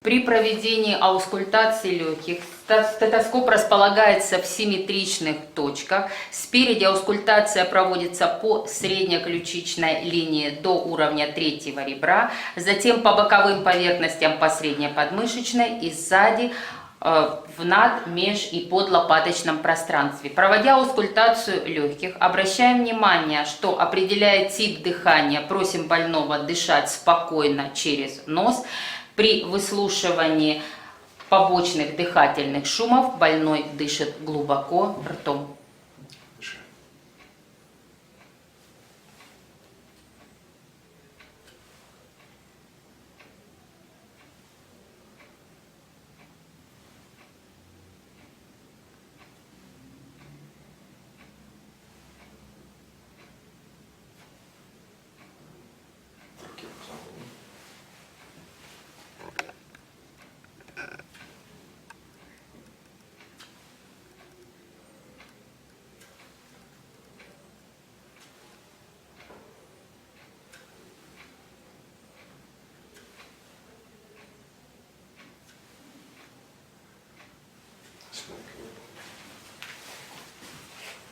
При проведении аускультации легких стетоскоп располагается в симметричных точках. Спереди аускультация проводится по среднеключичной линии до уровня третьего ребра, затем по боковым поверхностям по среднеподмышечной и сзади в над-, меж- и подлопаточном пространстве. Проводя аускультацию легких, обращаем внимание, что, определяя тип дыхания, просим больного дышать спокойно через нос. При выслушивании побочных дыхательных шумов больной дышит глубоко ртом. Дыши.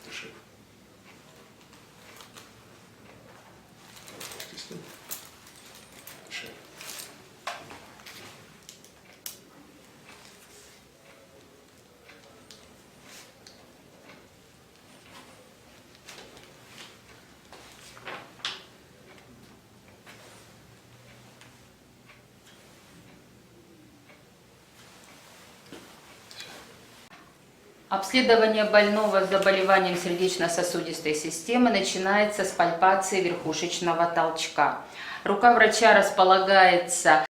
Дыши. Обследование больного с заболеванием сердечно-сосудистой системы начинается с пальпации верхушечного толчка. Рука врача располагается